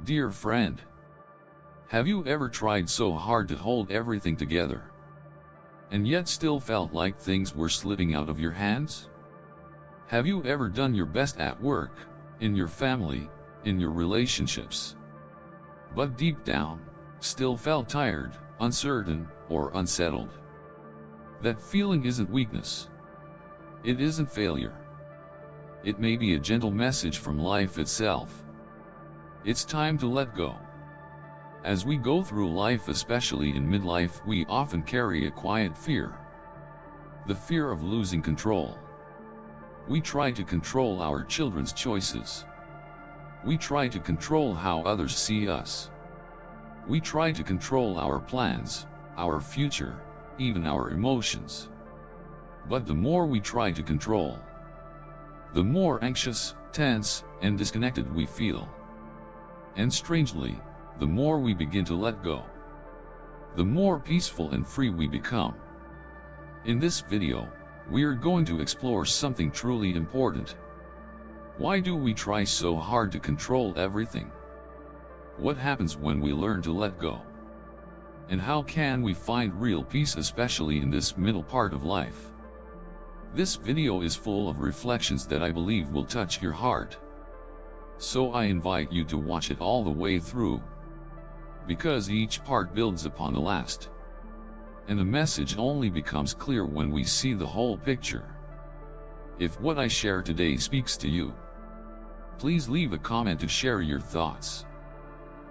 Dear friend, have you ever tried so hard to hold everything together, and yet still felt like things were slipping out of your hands? Have you ever done your best at work, in your family, in your relationships, but deep down, still felt tired, uncertain, or unsettled? That feeling isn't weakness. It isn't failure. It may be a gentle message from life itself. It's time to let go. As we go through life, especially in midlife, we often carry a quiet fear. The fear of losing control. We try to control our children's choices. We try to control how others see us. We try to control our plans, our future, even our emotions. But the more we try to control, the more anxious, tense, and disconnected we feel. And strangely, the more we begin to let go, the more peaceful and free we become. In this video, we are going to explore something truly important. Why do we try so hard to control everything? What happens when we learn to let go? And how can we find real peace, especially in this middle part of life? This video is full of reflections that I believe will touch your heart. So I invite you to watch it all the way through, because each part builds upon the last. And the message only becomes clear when we see the whole picture. If what I share today speaks to you, please leave a comment to share your thoughts.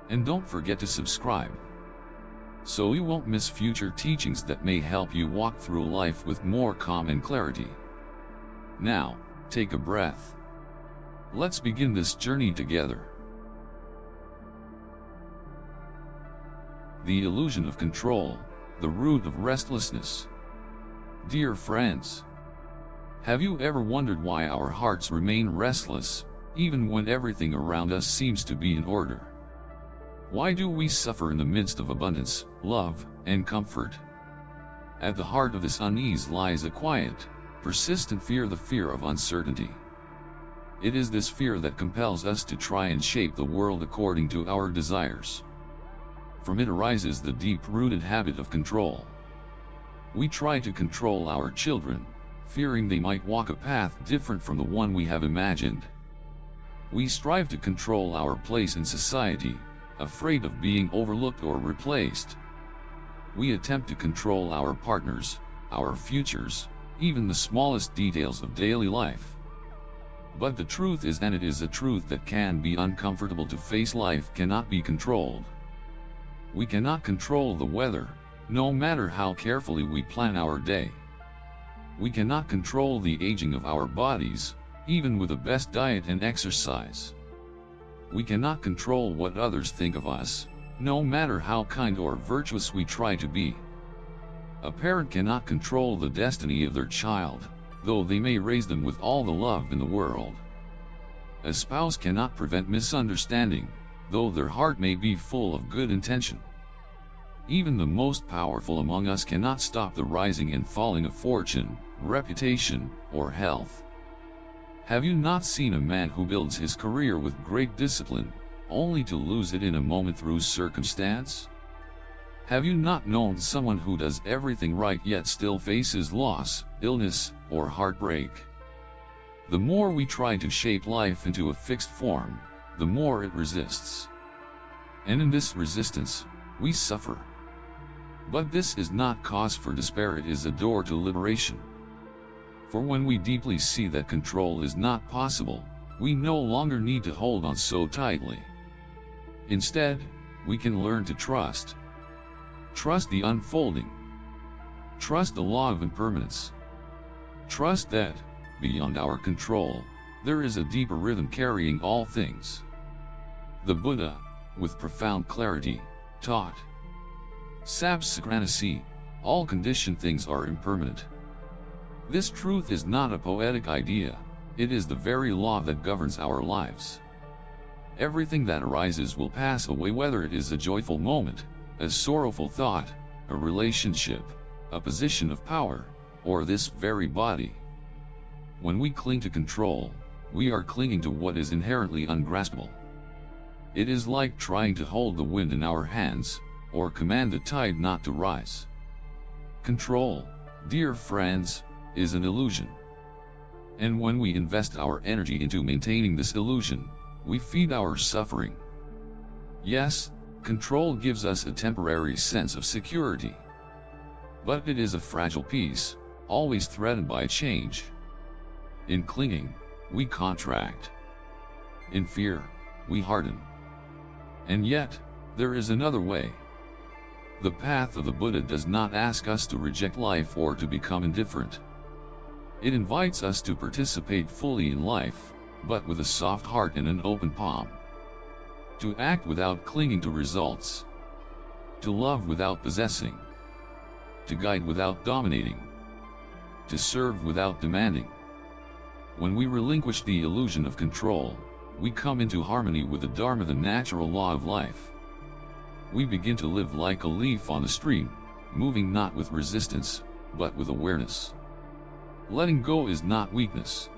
And don't forget to subscribe, so you won't miss future teachings that may help you walk through life with more calm and clarity. Now, take a breath. Let's begin this journey together. The illusion of control, the root of restlessness. Dear friends, have you ever wondered why our hearts remain restless, even when everything around us seems to be in order? Why do we suffer in the midst of abundance, love, and comfort? At the heart of this unease lies a quiet, persistent fear, the fear of uncertainty. It is this fear that compels us to try and shape the world according to our desires. From it arises the deep-rooted habit of control. We try to control our children, fearing they might walk a path different from the one we have imagined. We strive to control our place in society, afraid of being overlooked or replaced. We attempt to control our partners, our futures, even the smallest details of daily life. But the truth is, and it is a truth that can be uncomfortable to face, life cannot be controlled. We cannot control the weather, no matter how carefully we plan our day. We cannot control the aging of our bodies, even with the best diet and exercise. We cannot control what others think of us, no matter how kind or virtuous we try to be. A parent cannot control the destiny of their child, though they may raise them with all the love in the world. A spouse cannot prevent misunderstanding, though their heart may be full of good intention. Even the most powerful among us cannot stop the rising and falling of fortune, reputation, or health. Have you not seen a man who builds his career with great discipline, only to lose it in a moment through circumstance? Have you not known someone who does everything right yet still faces loss, illness, or heartbreak? The more we try to shape life into a fixed form, the more it resists. And in this resistance, we suffer. But this is not cause for despair, it is a door to liberation. For when we deeply see that control is not possible, we no longer need to hold on so tightly. Instead, we can learn to trust. Trust the unfolding. Trust the law of impermanence. Trust that, beyond our control, there is a deeper rhythm carrying all things. The Buddha, with profound clarity, taught, Sabsakranasi, all conditioned things are impermanent. This truth is not a poetic idea, it is the very law that governs our lives. Everything that arises will pass away, whether it is a joyful moment, a sorrowful thought, a relationship, a position of power, or this very body. When we cling to control, we are clinging to what is inherently ungraspable. It is like trying to hold the wind in our hands, or command the tide not to rise. Control, dear friends, is an illusion. And when we invest our energy into maintaining this illusion, we feed our suffering. Yes, control gives us a temporary sense of security. But it is a fragile peace, always threatened by change. In clinging, we contract. In fear, we harden. And yet, there is another way. The path of the Buddha does not ask us to reject life or to become indifferent. It invites us to participate fully in life, but with a soft heart and an open palm. To act without clinging to results. To love without possessing. To guide without dominating. To serve without demanding. When we relinquish the illusion of control, we come into harmony with the Dharma, the natural law of life. We begin to live like a leaf on the stream, moving not with resistance, but with awareness. Letting go is not weakness.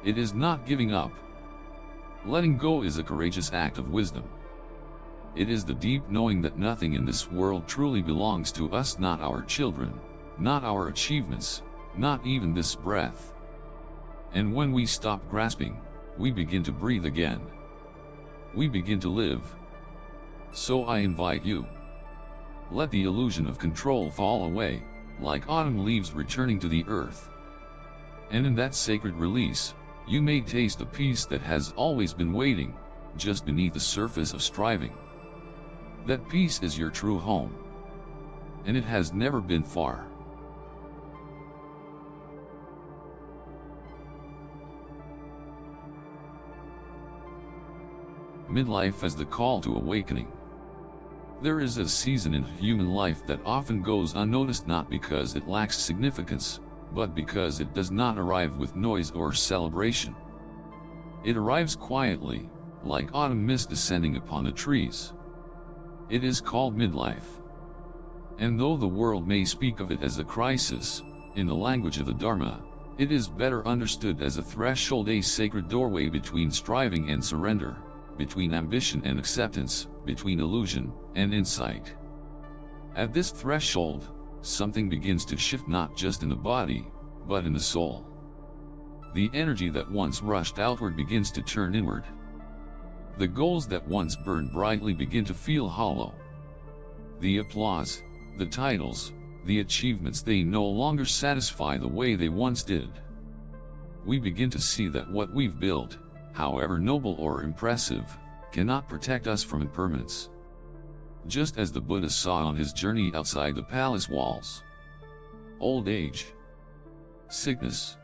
It is not giving up. Letting go is a courageous act of wisdom. It is the deep knowing that nothing in this world truly belongs to us, not our children, not our achievements, not even this breath. And when we stop grasping, we begin to breathe again. We begin to live. So I invite you. Let the illusion of control fall away, like autumn leaves returning to the earth. And in that sacred release, you may taste the peace that has always been waiting, just beneath the surface of striving. That peace is your true home. And it has never been far. Midlife as the call to awakening. There is a season in human life that often goes unnoticed, not because it lacks significance, but because it does not arrive with noise or celebration. It arrives quietly, like autumn mist descending upon the trees. It is called midlife. And though the world may speak of it as a crisis, in the language of the Dharma, it is better understood as a threshold, a sacred doorway between striving and surrender, between ambition and acceptance, between illusion and insight. At this threshold, something begins to shift, not just in the body, but in the soul. The energy that once rushed outward begins to turn inward. The goals that once burned brightly begin to feel hollow. The applause, the titles, the achievements, they no longer satisfy the way they once did. We begin to see that what we've built, however noble or impressive, cannot protect us from impermanence. Just as the Buddha saw on his journey outside the palace walls. Old age, sickness,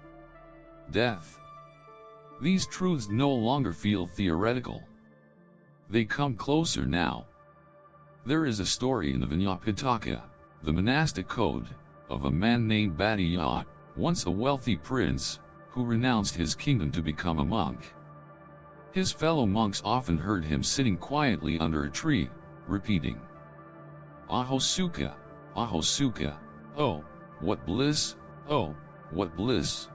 death. These truths no longer feel theoretical. They come closer now. There is a story in the Vinayapitaka, the monastic code, of a man named Bhattacharya, once a wealthy prince, who renounced his kingdom to become a monk. His fellow monks often heard him sitting quietly under a tree, repeating, "Aho Sukha, Aho Sukha, oh, what bliss, oh, what bliss."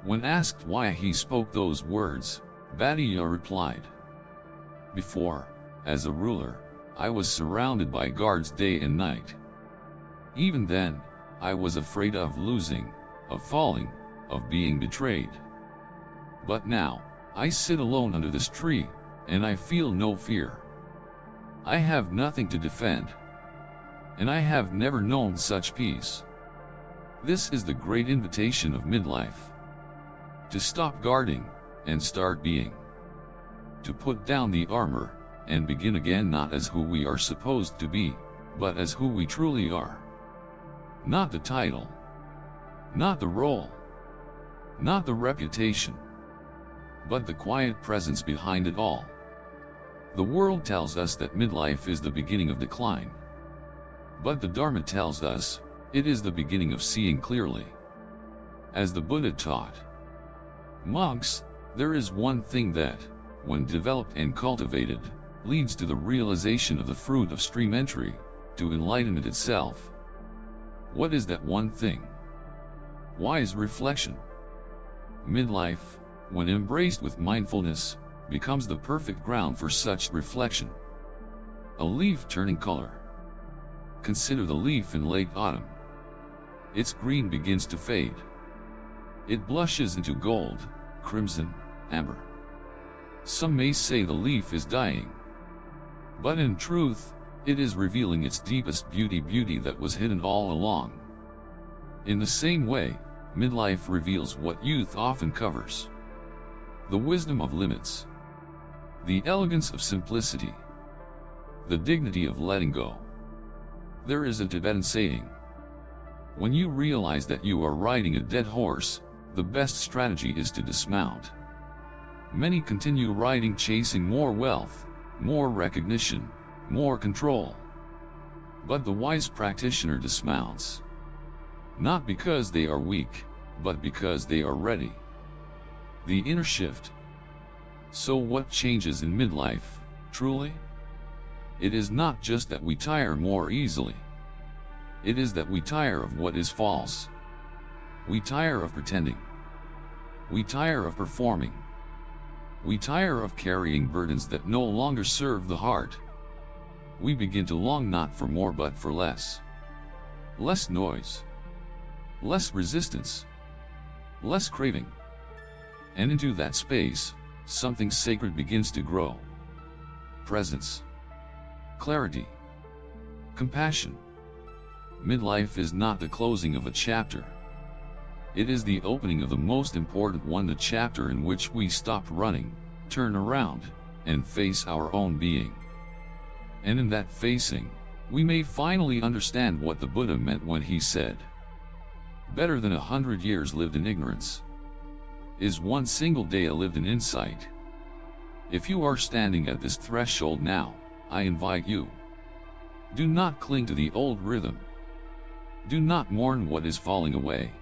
When asked why he spoke those words, Bhattacharya replied, "Before, as a ruler, I was surrounded by guards day and night. Even then, I was afraid of losing, of falling, of being betrayed. But now, I sit alone under this tree, and I feel no fear. I have nothing to defend. And I have never known such peace." This is the great invitation of midlife. To stop guarding, and start being. To put down the armor, and begin again, not as who we are supposed to be, but as who we truly are. Not the title. Not the role. Not the reputation. But the quiet presence behind it all. The world tells us that midlife is the beginning of decline. But the Dharma tells us, it is the beginning of seeing clearly. As the Buddha taught monks, there is one thing that, when developed and cultivated, leads to the realization of the fruit of stream entry, to enlightenment itself. What is that one thing? Wise reflection. Midlife, when embraced with mindfulness, becomes the perfect ground for such reflection. A leaf turning color. Consider the leaf in late autumn. Its green begins to fade. It blushes into gold, crimson, amber. Some may say the leaf is dying. But in truth, it is revealing its deepest beauty that was hidden all along. In the same way, midlife reveals what youth often covers. The wisdom of limits. The elegance of simplicity. The dignity of letting go. There is a Tibetan saying, when you realize that you are riding a dead horse, the best strategy is to dismount. Many continue riding chasing more wealth, more recognition, more control. But the wise practitioner dismounts. Not because they are weak, but because they are ready. The inner shift. So what changes in midlife, truly? It is not just that we tire more easily. It is that we tire of what is false. We tire of pretending. We tire of performing. We tire of carrying burdens that no longer serve the heart. We begin to long not for more but for less. Less noise. Less resistance. Less craving. And into that space, something sacred begins to grow. Presence. Clarity. Compassion. Midlife is not the closing of a chapter. It is the opening of the most important one, the chapter in which we stop running, turn around, and face our own being. And in that facing, we may finally understand what the Buddha meant when he said, better than 100 years lived in ignorance is one single day lived in insight. If you are standing at this threshold now, I invite you. Do not cling to the old rhythm. Do not mourn what is falling away.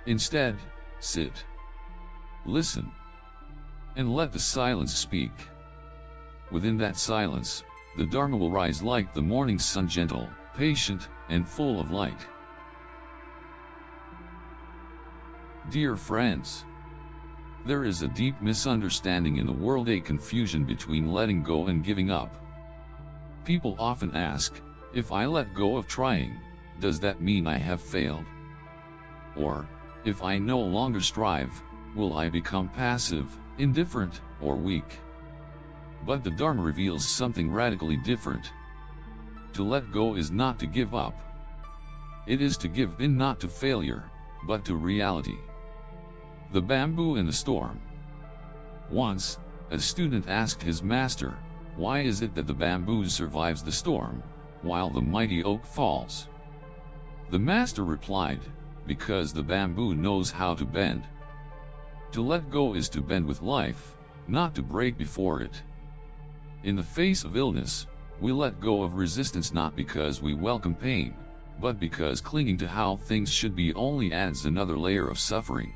Instead, sit, listen, and let the silence speak. Within that silence, the Dharma will rise like the morning sun, gentle, patient, and full of light. Dear friends, there is a deep misunderstanding in the world, a confusion between letting go and giving up. People often ask, if I let go of trying, does that mean I have failed? Or, if I no longer strive, will I become passive, indifferent, or weak? But the Dharma reveals something radically different. To let go is not to give up. It is to give in not to failure, but to reality. The bamboo in the storm. Once, a student asked his master, why is it that the bamboo survives the storm, while the mighty oak falls? The master replied, because the bamboo knows how to bend. To let go is to bend with life, not to break before it. In the face of illness, we let go of resistance not because we welcome pain, but because clinging to how things should be only adds another layer of suffering.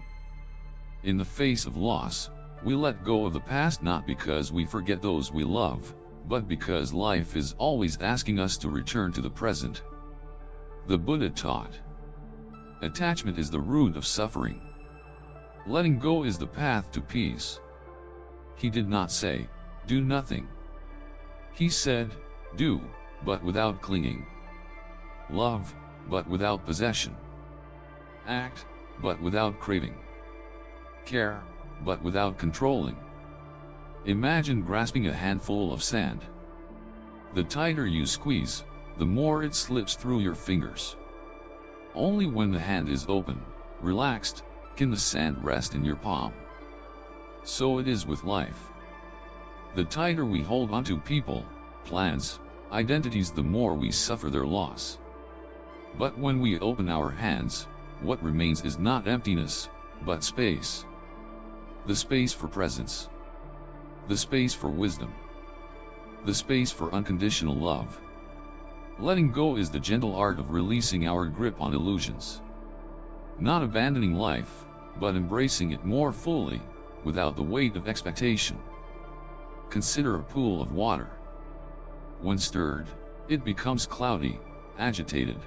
In the face of loss, we let go of the past not because we forget those we love, but because life is always asking us to return to the present. The Buddha taught, attachment is the root of suffering. Letting go is the path to peace. He did not say, do nothing. He said, do, but without clinging. Love, but without possession. Act, but without craving. Care, but without controlling. Imagine grasping a handful of sand. The tighter you squeeze, the more it slips through your fingers. Only when the hand is open, relaxed, can the sand rest in your palm. So it is with life. The tighter we hold onto people, plans, identities, the more we suffer their loss. But when we open our hands, what remains is not emptiness, but space. The space for presence. The space for wisdom. The space for unconditional love. Letting go is the gentle art of releasing our grip on illusions. Not abandoning life, but embracing it more fully, without the weight of expectation. Consider a pool of water. When stirred, it becomes cloudy, agitated.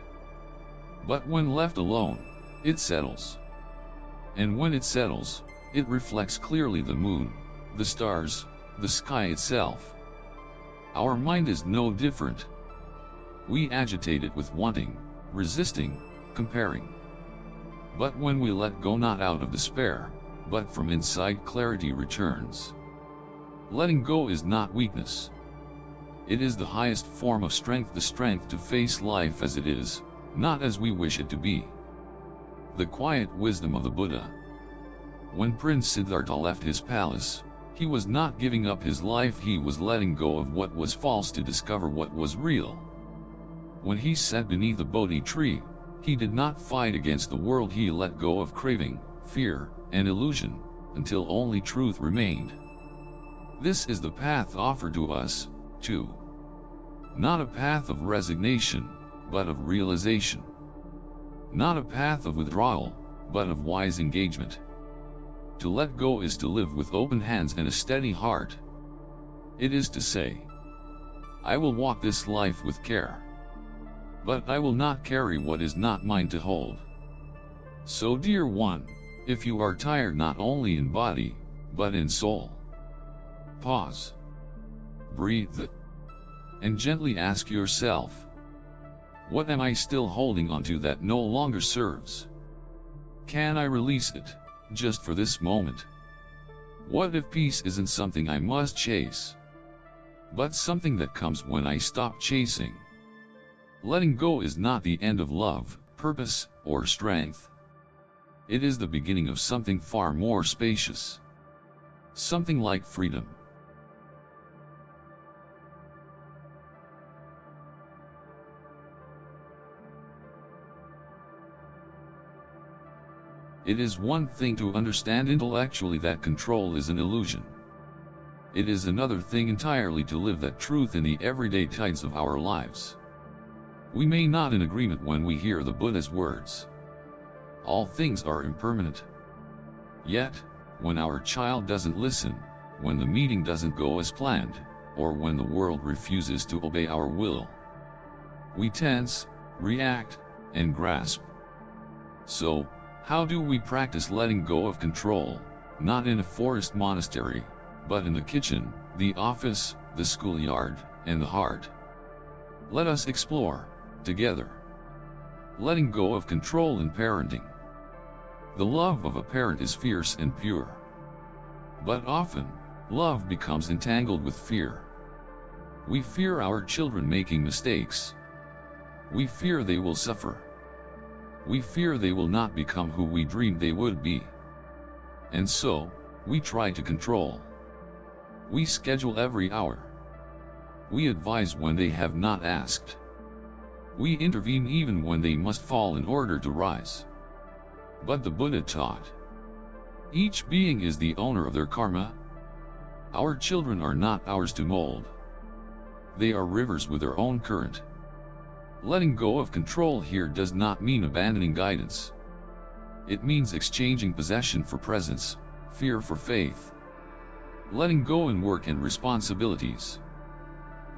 But when left alone, it settles. And when it settles, it reflects clearly the moon, the stars, the sky itself. Our mind is no different. We agitate it with wanting, resisting, comparing. But when we let go, not out of despair, but from inside, clarity returns. Letting go is not weakness. It is the highest form of strength, the strength to face life as it is, not as we wish it to be. The quiet wisdom of the Buddha. When Prince Siddhartha left his palace, he was not giving up his life, he was letting go of what was false to discover what was real. When he sat beneath the Bodhi tree, he did not fight against the world, he let go of craving, fear, and illusion, until only truth remained. This is the path offered to us, too. Not a path of resignation, but of realization. Not a path of withdrawal, but of wise engagement. To let go is to live with open hands and a steady heart. It is to say, I will walk this life with care, but I will not carry what is not mine to hold. So, dear one, if you are tired not only in body, but in soul, pause, breathe, and gently ask yourself, what am I still holding onto that no longer serves? Can I release it, just for this moment? What if peace isn't something I must chase, but something that comes when I stop chasing? Letting go is not the end of love, purpose, or strength. It is the beginning of something far more spacious. Something like freedom. It is one thing to understand intellectually that control is an illusion. It is another thing entirely to live that truth in the everyday tides of our lives. We may not in agreement when we hear the Buddha's words. All things are impermanent. Yet, when our child doesn't listen, when the meeting doesn't go as planned, or when the world refuses to obey our will, we tense, react, and grasp. So, how do we practice letting go of control, not in a forest monastery, but in the kitchen, the office, the schoolyard, and the heart? Let us explore, together. Letting go of control in parenting. The love of a parent is fierce and pure. But often, love becomes entangled with fear. We fear our children making mistakes. We fear they will suffer. We fear they will not become who we dreamed they would be. And so, we try to control. We schedule every hour. We advise when they have not asked. We intervene even when they must fall in order to rise. But the Buddha taught, each being is the owner of their karma. Our children are not ours to mold. They are rivers with their own current. Letting go of control here does not mean abandoning guidance. It means exchanging possession for presence, fear for faith. Letting go in work and responsibilities.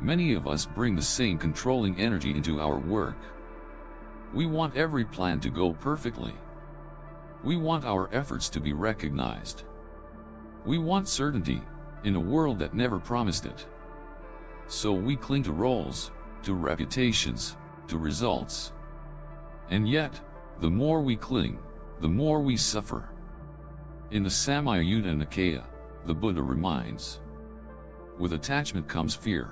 Many of us bring the same controlling energy into our work. We want every plan to go perfectly. We want our efforts to be recognized. We want certainty, in a world that never promised it. So we cling to roles, to reputations, to results. And yet, the more we cling, the more we suffer. In the Samyutta Nikaya, the Buddha reminds, with attachment comes fear.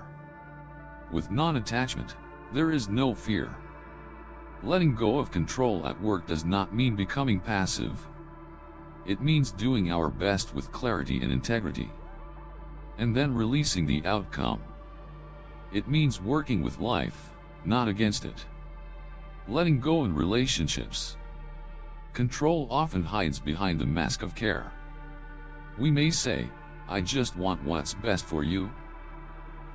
With non-attachment, there is no fear. Letting go of control at work does not mean becoming passive. It means doing our best with clarity and integrity, and then releasing the outcome. It means working with life, not against it. Letting go in relationships. Control often hides behind the mask of care. We may say, I just want what's best for you.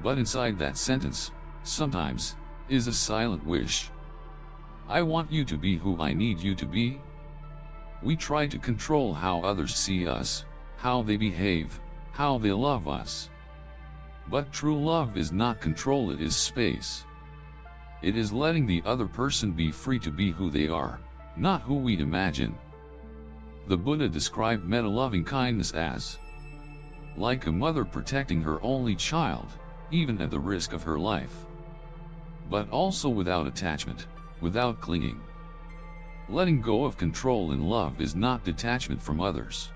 But inside that sentence, sometimes, is a silent wish. I want you to be who I need you to be. We try to control how others see us, how they behave, how they love us. But true love is not control, it is space. It is letting the other person be free to be who they are, not who we imagine. The Buddha described metta loving kindness as like a mother protecting her only child, even at the risk of her life. But also without attachment, without clinging. Letting go of control in love is not detachment from others.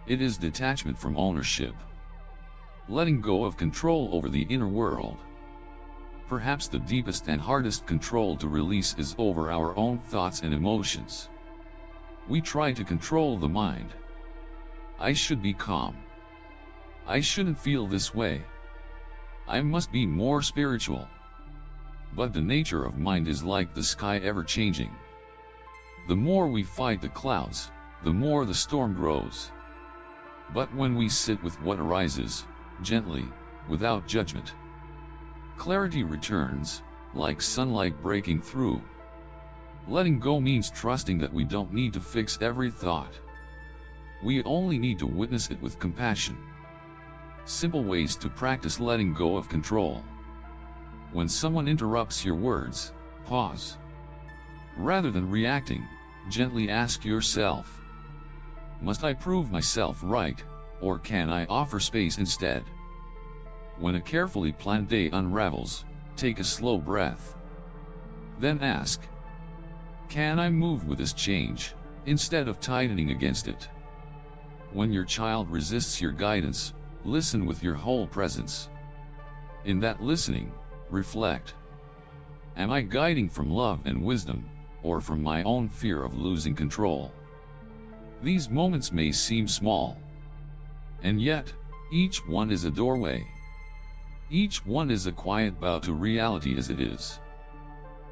It is detachment from ownership. Letting go of control over the inner world. Perhaps the deepest and hardest control to release is over our own thoughts and emotions. We try to control the mind. I should be calm. I shouldn't feel this way. I must be more spiritual. But the nature of mind is like the sky ever changing. The more we fight the clouds, the more the storm grows. But when we sit with what arises, gently, without judgment, clarity returns, like sunlight breaking through. Letting go means trusting that we don't need to fix every thought. We only need to witness it with compassion. Simple ways to practice letting go of control. When someone interrupts your words, pause. Rather than reacting, gently ask yourself, must I prove myself right, or can I offer space instead? When a carefully planned day unravels, take a slow breath. Then ask, can I move with this change, instead of tightening against it? When your child resists your guidance, listen with your whole presence. In that listening, reflect. Am I guiding from love and wisdom, or from my own fear of losing control? These moments may seem small. And yet, each one is a doorway. Each one is a quiet bow to reality as it is.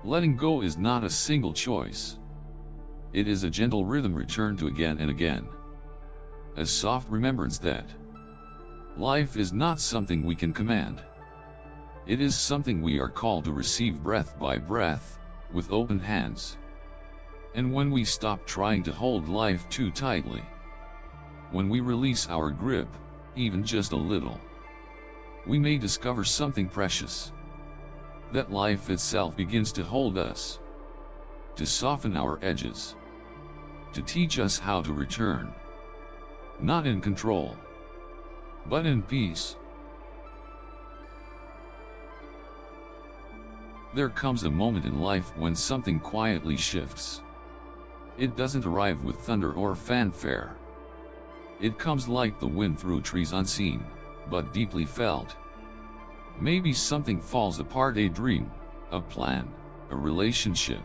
Letting go is not a single choice. It is a gentle rhythm returned to again and again. A soft remembrance that life is not something we can command. It is something we are called to receive breath by breath, with open hands. And when we stop trying to hold life too tightly, when we release our grip, even just a little, we may discover something precious. That life itself begins to hold us, to soften our edges, to teach us how to return, not in control, but in peace. There comes a moment in life when something quietly shifts. It doesn't arrive with thunder or fanfare. It comes like the wind through trees unseen, but deeply felt. Maybe something falls apart, a dream, a plan, a relationship.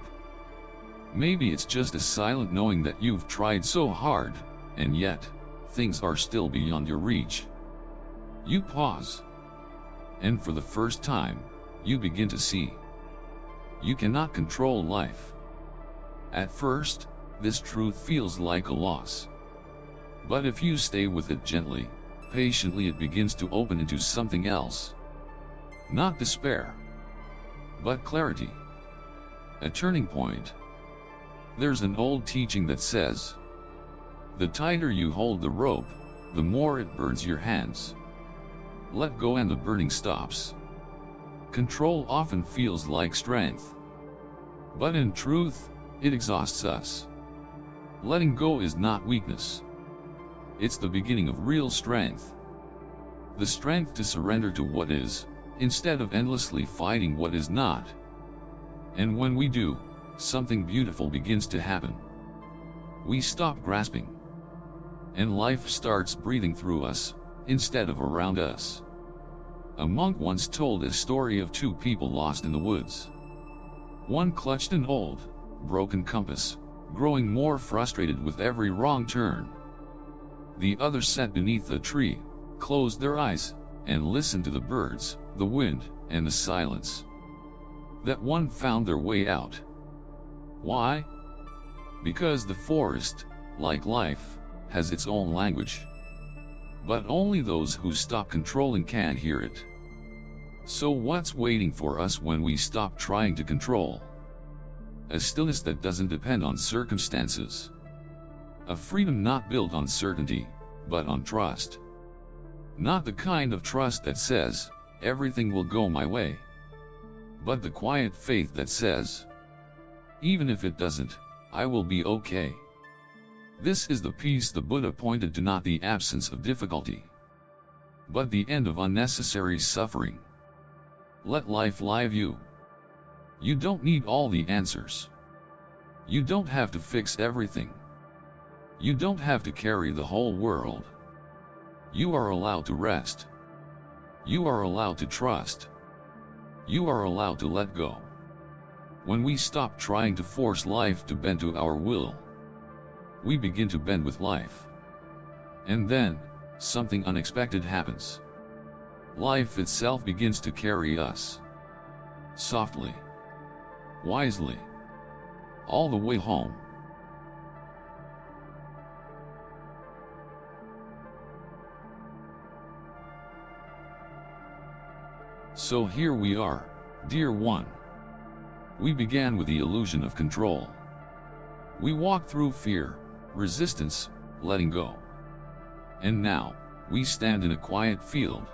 Maybe it's just a silent knowing that you've tried so hard, and yet, things are still beyond your reach. You pause. And for the first time, you begin to see. You cannot control life. At first, this truth feels like a loss. But if you stay with it gently, patiently, it begins to open into something else. Not despair, but clarity. A turning point. There's an old teaching that says, the tighter you hold the rope, the more it burns your hands. Let go and the burning stops. Control often feels like strength. But in truth, it exhausts us. Letting go is not weakness. It's the beginning of real strength. The strength to surrender to what is, instead of endlessly fighting what is not. And when we do, something beautiful begins to happen. We stop grasping. And life starts breathing through us, instead of around us. A monk once told a story of two people lost in the woods. One clutched an old, broken compass, growing more frustrated with every wrong turn. The other sat beneath a tree, closed their eyes, and listened to the birds, the wind, and the silence. That one found their way out. Why? Because the forest, like life, has its own language. But only those who stop controlling can hear it. So what's waiting for us when we stop trying to control? A stillness that doesn't depend on circumstances. A freedom not built on certainty, but on trust. Not the kind of trust that says, everything will go my way. But the quiet faith that says, even if it doesn't, I will be okay. This is the peace the Buddha pointed to, not the absence of difficulty, but the end of unnecessary suffering. Let life live you. You don't need all the answers. You don't have to fix everything. You don't have to carry the whole world. You are allowed to rest. You are allowed to trust. You are allowed to let go. When we stop trying to force life to bend to our will, we begin to bend with life. And then, something unexpected happens. Life itself begins to carry us. Softly. Wisely. All the way home. So here we are, dear one. We began with the illusion of control. We walked through fear, resistance, letting go. And now, we stand in a quiet field,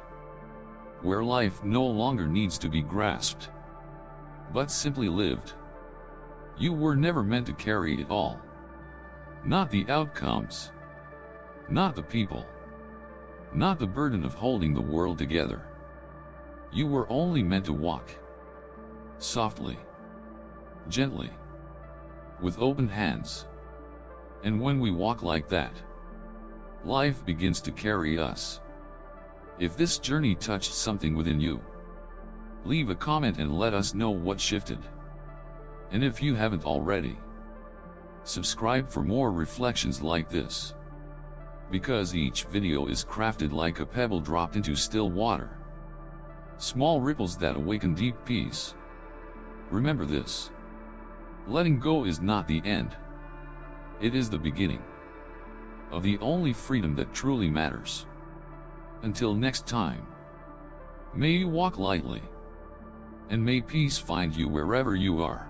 where life no longer needs to be grasped, but simply lived. You were never meant to carry it all. Not the outcomes. Not the people. Not the burden of holding the world together. You were only meant to walk. Softly. Gently. With open hands. And when we walk like that, life begins to carry us. If this journey touched something within you, leave a comment and let us know what shifted. And if you haven't already, subscribe for more reflections like this. Because each video is crafted like a pebble dropped into still water. Small ripples that awaken deep peace. Remember this. Letting go is not the end. It is the beginning of the only freedom that truly matters. Until next time, may you walk lightly, and may peace find you wherever you are.